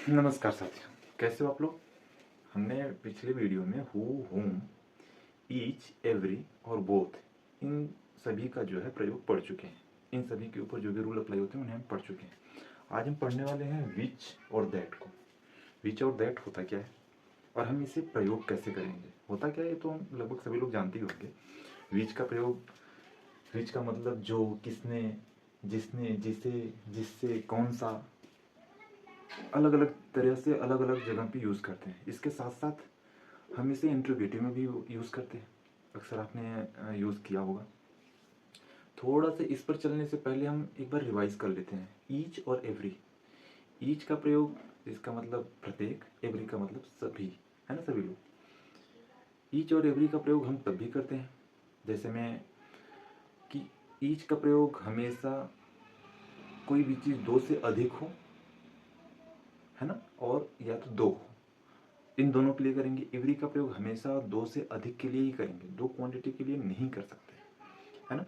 नमस्कार साथियों, कैसे हो आप लोग। हमने पिछले वीडियो में हु, हुम, ईच, एवरी और बोथ, इन सभी का जो है प्रयोग पढ़ चुके हैं। इन सभी के ऊपर जो भी रूल अप्लाई होते हैं उन्हें हम पढ़ चुके हैं। आज हम पढ़ने वाले हैं विच और दैट को। विच और दैट होता क्या है और हम इसे प्रयोग कैसे करेंगे। होता क्या है तो हम लगभग सभी लोग जानते ही होंगे। विच का प्रयोग, विच का मतलब जो, किसने, जिसने, जिसे, जिससे, कौन सा, अलग अलग तरह से अलग अलग जगह पे यूज़ करते हैं। इसके साथ साथ हम इसे इंट्रोगेटिव में भी यूज़ करते हैं। अक्सर आपने यूज़ किया होगा। थोड़ा सा इस पर चलने से पहले हम एक बार रिवाइज कर लेते हैं। ईच और एवरी। ईच का प्रयोग, इसका मतलब प्रत्येक, एवरी का मतलब सभी, है ना, सभी लोग। ईच और एवरी का प्रयोग हम तब भी करते हैं जैसे में कि ईच का प्रयोग हमेशा कोई भी चीज़ दो से अधिक हो, है ना, और या तो दो हो, इन दोनों के लिए करेंगे। एवरी का प्रयोग हमेशा दो से अधिक के लिए ही करेंगे, दो क्वांटिटी के लिए नहीं कर सकते, है ना।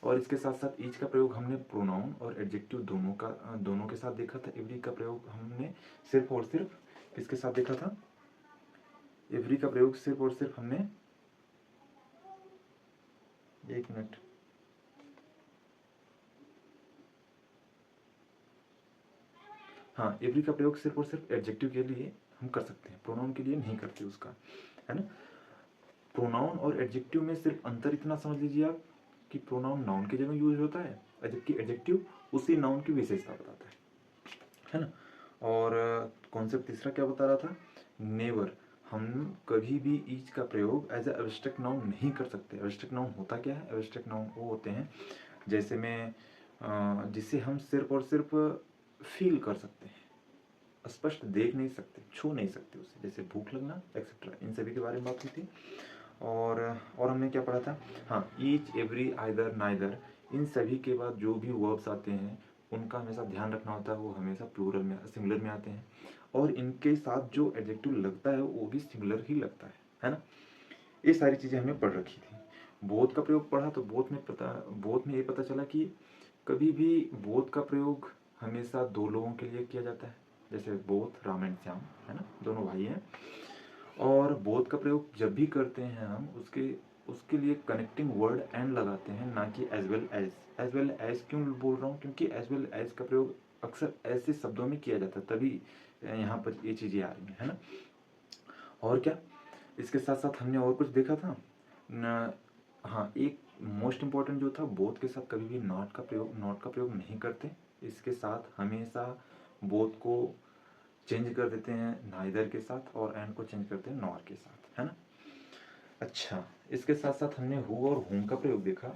और इसके साथ साथ ईच का प्रयोग हमने प्रोनाउन और एडजेक्टिव दोनों के साथ देखा था। एवरी का प्रयोग हमने सिर्फ और सिर्फ किसके साथ देखा था। एवरी का प्रयोग सिर्फ और सिर्फ हमने, एक मिनट, हाँ, एवरी का प्रयोग सिर्फ और सिर्फ एडजेक्टिव के लिए हम कर सकते हैं, प्रोनाउन के लिए नहीं करते उसका, है ना। प्रोनाउन और एडजेक्टिव में सिर्फ अंतर इतना समझ लीजिए आप कि प्रोनाउन नाउन की जगह यूज होता है, जबकि एडजेक्टिव उसी नाउन की विशेषता बताता है ना। और कॉन्सेप्ट तीसरा क्या बता रहा था, नेवर। हम कभी भी ईच का प्रयोग एज ए एब्स्ट्रैक्ट नाउन नहीं कर सकते। एब्स्ट्रैक्ट नाउन होता क्या है, एब्स्ट्रैक्ट नाउन वो होते हैं जैसे में जिसे हम सिर्फ और सिर्फ फील कर सकते हैं, स्पष्ट देख नहीं सकते, छू नहीं सकते उसे, जैसे भूख लगना एक्सेट्रा, इन सभी के बारे में बात हुई थी। और हमने क्या पढ़ा था, हाँ, ईच, एवरी, आइदर, नाइदर, इन सभी के बाद जो भी वर्ब्स आते हैं उनका हमेशा ध्यान रखना होता है, वो हमेशा प्लूरल में, सिंगुलर में आते हैं, और इनके साथ जो एडजेक्टिव लगता है वो भी सिंगुलर ही लगता है ना। ये सारी चीज़ें हमने पढ़ रखी थी। बोथ का प्रयोग पढ़ा तो बोथ में ये पता चला कि कभी भी बोथ का प्रयोग हमेशा दो लोगों के लिए किया जाता है, जैसे बोथ, राम एंड श्याम, है ना, दोनों भाई हैं। और बोथ का प्रयोग जब भी करते हैं हम उसके उसके लिए कनेक्टिंग वर्ड एंड लगाते हैं, ना कि as well as. As well as क्यों बोल रहा हूँ, क्योंकि एज वेल एज का प्रयोग अक्सर ऐसे शब्दों में किया जाता है, तभी यहाँ पर ये चीज़ें आ रही हैं, है ना। और क्या, इसके साथ साथ हमने और कुछ देखा था न, हाँ, एक मोस्ट इम्पॉर्टेंट जो था, बोथ के साथ कभी भी नॉट का प्रयोग नहीं करते। इसके साथ हमेशा बोथ को चेंज कर देते हैं नाइदर के साथ, और एंड को चेंज करते हैं नॉर के साथ, है ना। अच्छा, इसके साथ साथ हमने हु और हुम का प्रयोग देखा,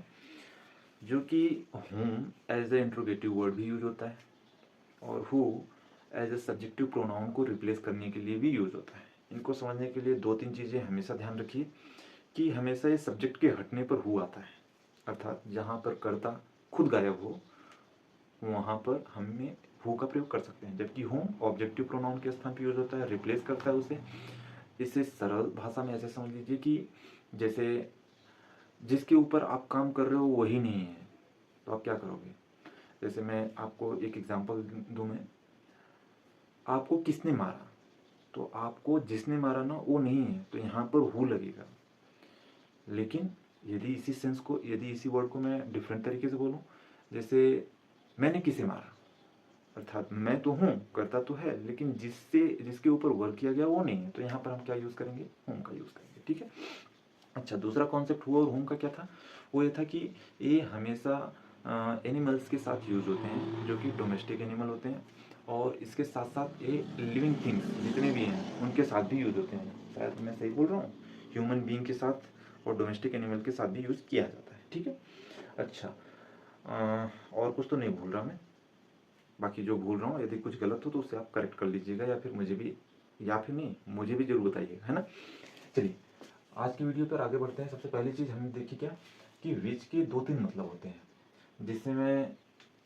जो कि whom as a interrogative word भी यूज होता है, और who as a subjective pronoun को रिप्लेस करने के लिए भी यूज होता है। इनको समझने के लिए दो तीन चीज़ें हमेशा ध्यान रखिए कि हमेशा ये सब्जेक्ट के हटने पर हु आता है, अर्थात जहाँ पर कर्ता खुद गायब हो वहाँ पर हमें हु का प्रयोग कर सकते हैं, जबकि हुम ऑब्जेक्टिव प्रोनाउन के स्थान पर यूज होता है, रिप्लेस करता है उसे। इसे सरल भाषा में ऐसे समझ लीजिए कि जैसे जिसके ऊपर आप काम कर रहे हो वही नहीं है तो आप क्या करोगे। जैसे मैं आपको एक एग्जांपल दूं, मैं, आपको किसने मारा, तो आपको जिसने मारा ना वो नहीं है तो यहाँ पर हु लगेगा। लेकिन यदि इसी वर्ड को मैं डिफरेंट तरीके से बोलूँ, जैसे मैंने किसे मारा, अर्थात मैं तो हूँ, करता तो है, लेकिन जिसके ऊपर वर्क किया गया वो नहीं है, तो यहाँ पर हम क्या यूज़ करेंगे, हूँ का यूज़ करेंगे, ठीक है। अच्छा, दूसरा कॉन्सेप्ट हुआ और होम का क्या था, वो ये था कि ये हमेशा एनिमल्स के साथ यूज होते हैं जो कि डोमेस्टिक एनिमल होते हैं, और इसके साथ साथ ये लिविंग थिंग्स जितने भी हैं उनके साथ भी यूज होते हैं। शायद मैं सही बोल रहा हूँ, ह्यूमन बीइंग के साथ और डोमेस्टिक एनिमल के साथ भी यूज़ किया जाता है, ठीक है। अच्छा, और कुछ तो नहीं भूल रहा मैं, बाकी जो भूल रहा हूँ यदि कुछ गलत हो तो उससे आप करेक्ट कर लीजिएगा, या फिर मुझे भी जरूर बताइएगा, है ना। चलिए, आज की वीडियो पर आगे बढ़ते हैं। सबसे पहली चीज़ हमने देखी क्या कि विच के दो तीन मतलब होते हैं, जिससे मैं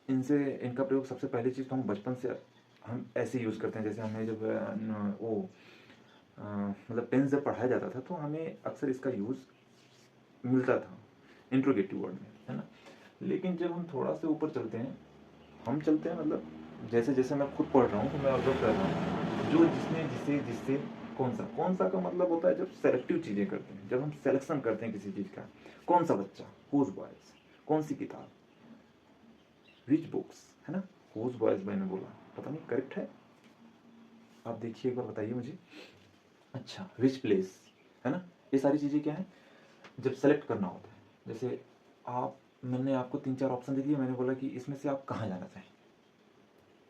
इनका प्रयोग सबसे पहली चीज़ तो हम बचपन से हम ऐसे यूज़ करते हैं। जैसे हमें जब मतलब पेन से पढ़ाया जाता था तो हमें अक्सर इसका यूज़ मिलता था इंट्रोगेटिव वर्ड में, है ना। लेकिन जब हम थोड़ा से ऊपर चलते हैं, मतलब जैसे जैसे मैं खुद पढ़ रहा हूँ तो मैं ऑब्जर्व कर रहा हूँ, जो जिसने जिसे जिससे कौन सा का मतलब होता है जब सेलेक्टिव चीज़ें करते हैं, जब हम सेलेक्शन करते हैं किसी चीज़ का। कौन सा बच्चा, हुज बॉयज, कौन सी किताब, विच बुक्स, है ना। हुज बॉयज मैंने बोला, पता नहीं करेक्ट है, आप देखिए एक बार बताइए मुझे। अच्छा, विच प्लेस, है ना। ये सारी चीज़ें क्या है, जब सेलेक्ट करना होता है। जैसे आप, मैंने आपको 3-4 ऑप्शन दे दिए, मैंने बोला कि इसमें से आप कहाँ जाना चाहें,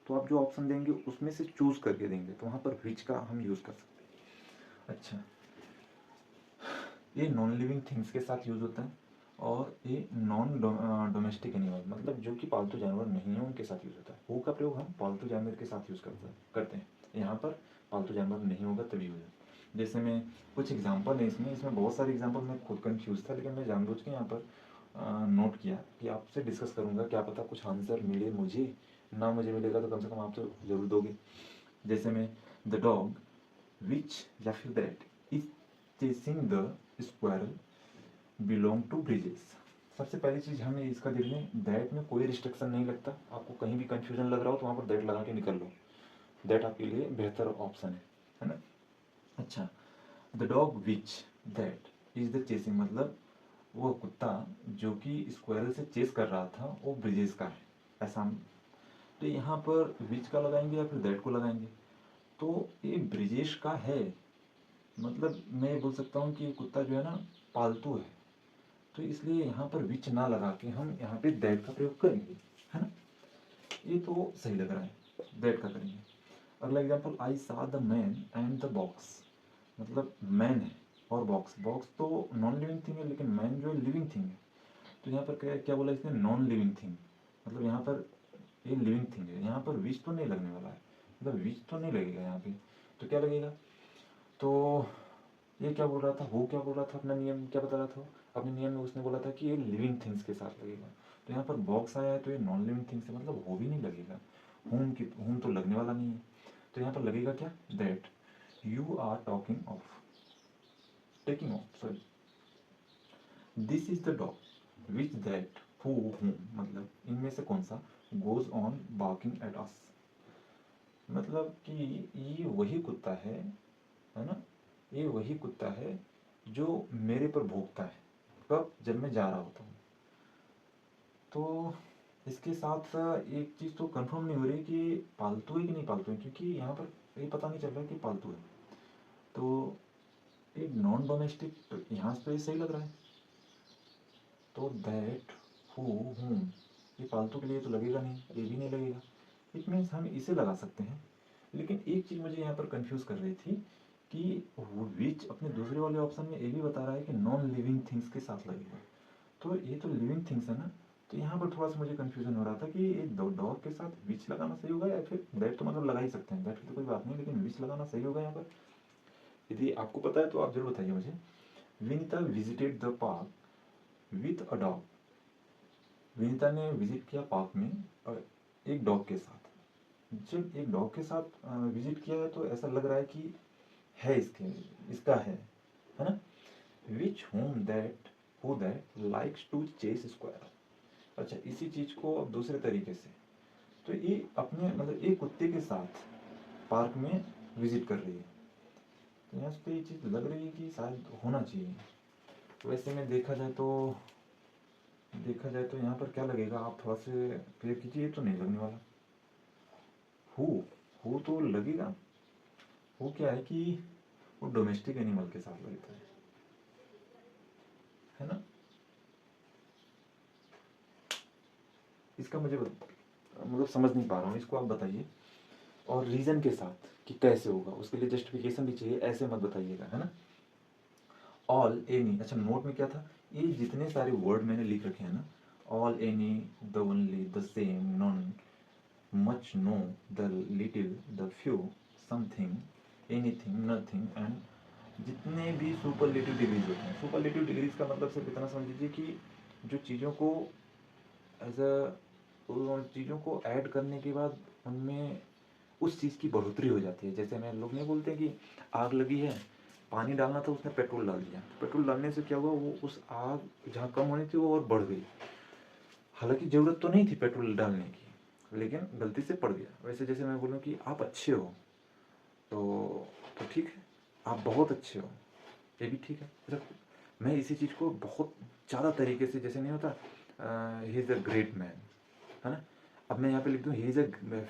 तो आप जो ऑप्शन देंगे उसमें से चूज करके देंगे, तो वहाँ पर विच का हम यूज़ कर सकते हैं। अच्छा, ये नॉन लिविंग थिंग्स के साथ यूज़ होता है, और ये नॉन डोमेस्टिक एनिमल, मतलब जो कि पालतू जानवर नहीं है उनके साथ यूज़ होता है। हु का प्रयोग हम पालतू जानवर के साथ यूज़ करते हैं। यहाँ पर पालतू जानवर नहीं होगा तभी होगा। जैसे मैं कुछ एग्जांपल है इसमें बहुत सारे एग्जांपल, मैं खुद कंफ्यूज था, लेकिन मैं जानबूझ के यहाँ पर नोट किया कि आपसे डिस्कस करूँगा, क्या पता कुछ आंसर मिले मुझे, ना मुझे मिलेगा तो कम से कम आप तो ज़रूर दोगे। जैसे में द डॉग विच या फिर that is chasing the squirrel belong to Bridges. सबसे पहली चीज़ हमें इसका देख लें, दैट में कोई रिस्ट्रिक्शन नहीं लगता। आपको कहीं भी कंफ्यूजन लग रहा हो तो वहाँ पर दैट लगा के निकल लो, दैट आपके लिए बेहतर ऑप्शन है ना। अच्छा, the dog which that is the chasing, मतलब वो कुत्ता जो कि स्क्वायरल से चेस कर रहा था वो ब्रिजेस का है, ऐसा तो यहाँ पर विच का लगाएंगे या फिर दैट को लगाएंगे, तो ये ब्रिजेश का है। मतलब मैं ये बोल सकता हूँ कि ये कुत्ता जो है ना पालतू है, तो इसलिए यहाँ पर विच ना लगा के हम यहाँ पे दैट का प्रयोग करेंगे, है ना। ये तो सही लग रहा है, दैट का करेंगे। अगला एग्जाम्पल, आई सा the man and the box, मतलब मैन है और बॉक्स, बॉक्स तो नॉन लिविंग थिंग है, लेकिन मैन जो है लिविंग थिंग है। तो यहाँ पर क्या क्या बोला इसने, नॉन लिविंग थिंग, मतलब यहाँ पर ये लिविंग थिंग है, यहाँ पर विच तो नहीं लगने वाला है, मतलब विच तो नहीं लगेगा यहाँ पे, तो क्या लगेगा। तो ये क्या बोल रहा था, वो क्या बोल रहा था, अपना नियम क्या बता रहा था, अपने नियम में उसने बोला था कि ये लिविंग थिंग्स के साथ लगेगा। तो यहाँ पर बॉक्स आया है तो ये नॉन लिविंग थिंग्स है, मतलब वो भी नहीं लगेगा। होम तो लगने वाला नहीं है, तो यहाँ पर लगेगा क्या, that you are talking of, taking off, sorry, this is the dog which that who home, मतलब इनमें से कौन सा goes on barking at us, मतलब कि ये वही कुत्ता है ना, ये वही कुत्ता है जो मेरे पर भौंकता है, कब, जब मैं जा रहा होता हूँ। तो इसके साथ एक चीज़ तो कंफर्म नहीं हो रही कि पालतू है कि नहीं पालतू है, क्योंकि यहाँ पर ये पता नहीं चल रहा है कि पालतू है। तो एक नॉन डोमेस्टिक, यहाँ से तो ये सही लग रहा है, तो दैट हु हूम, ये पालतू के लिए तो लगेगा नहीं, ये भी नहीं लगेगा। इट मीन्स हम इसे लगा सकते हैं। लेकिन एक चीज़ मुझे यहाँ पर कंफ्यूज कर रही थी कि विच अपने दूसरे वाले ऑप्शन में ये भी बता रहा है कि नॉन लिविंग थिंग्स के साथ लगेगा, तो ये तो लिविंग थिंग्स है ना। तो यहाँ पर थोड़ा सा मुझे कंफ्यूजन हो रहा था कि ये डॉग के साथ विच लगाना सही होगा या फिर दैट, तो मतलब लगा ही सकते हैं, दैट की तो कोई बात नहीं, लेकिन विच लगाना सही होगा यहाँ पर। यदि आपको पता है तो आप जरूर बताइए मुझे। Vinita visited the park with a dog, Vinita ने विजिट किया पार्क में एक डॉग के साथ। जब एक डॉग के साथ विजिट किया है तो ऐसा लग रहा है कि है इसका है ना। Which home that who that likes to chase square. अच्छा, इसी चीज को अब दूसरे तरीके से, तो ये अपने मतलब एक कुत्ते के साथ पार्क में विजिट कर रही है, तो यहाँ पे ये चीज लग रही है कि शायद होना चाहिए। वैसे में देखा जाए तो यहाँ पर क्या लगेगा, आप थोड़ा से क्लियर कीजिए, तो नहीं लगने वाला। हु हु तो लगेगा। वो क्या है कि वो डोमेस्टिक एनिमल के साथ लगता है ना। इसका मुझे मतलब समझ नहीं पा रहा हूँ, इसको आप बताइए, और रीजन के साथ कि कैसे होगा, उसके लिए जस्टिफिकेशन भी चाहिए, ऐसे मत बताइएगा, है ना। ऑल एनी, अच्छा नोट में क्या था, ये जितने सारे वर्ड मैंने लिख रखे हैं ना, all any, the only, the same, none, much, no, the little, the few, something, anything, nothing, and जितने भी सुपरलेटिव डिग्रीज होते हैं। सुपरलेटिव डिग्रीज का मतलब सिर्फ इतना समझ लीजिए कि जो चीज़ों को एज अ चीज़ों को ऐड करने के बाद उनमें उस चीज़ की बढ़ोतरी हो जाती है। जैसे मैं लोग नहीं बोलते कि आग लगी है, पानी डालना था, उसने पेट्रोल डाल दिया, पेट्रोल डालने से क्या हुआ, वो उस आग जहाँ कम होनी थी वो और बढ़ गई। हालांकि ज़रूरत तो नहीं थी पेट्रोल डालने की, लेकिन गलती से पढ़ गया। वैसे जैसे मैं बोलूँ कि आप अच्छे हो, तो ठीक है, आप बहुत अच्छे हो, ये भी ठीक है। अच्छा, मैं इसी चीज़ को बहुत ज़्यादा तरीके से, जैसे नहीं होता he is a great man, है ना, अब मैं यहाँ पे लिख दूँ he is a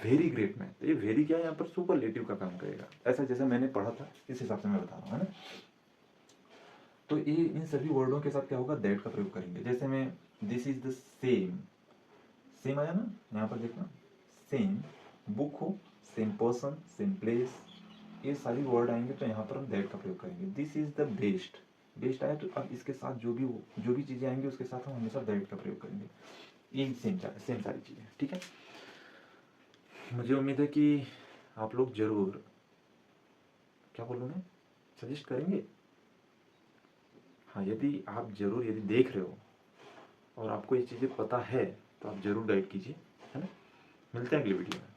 very great man, तो ये वेरी क्या है यहाँ पर, सुपरलेटिव का काम करेगा। ऐसा जैसा मैंने पढ़ा था इस हिसाब से मैं बता रहा हूँ, है ना। तो ये इन सभी वर्डों के साथ क्या होगा, दैट का प्रयोग करेंगे। जैसे मैं this is the same, same आया ना, यहाँ पर देखना, सेम बुक हो, सेम पर्सन, सेम प्लेस, ये सारी वर्ड आएंगे तो यहाँ पर हम दैट का प्रयोग करेंगे। This is the best, best आया तो अब इसके साथ जो भी चीज़ें आएंगी उसके साथ हम हमेशा दैट का प्रयोग करेंगे। ये सेम सारी चीज़ें, ठीक है। मुझे उम्मीद है कि आप लोग जरूर, क्या बोलूँ मैं, सजेस्ट करेंगे। हाँ, यदि आप जरूर, यदि देख रहे हो और आपको ये चीज़ें पता है तो आप जरूर गाइड कीजिए, है ना। मिलते हैं अगली वीडियो में।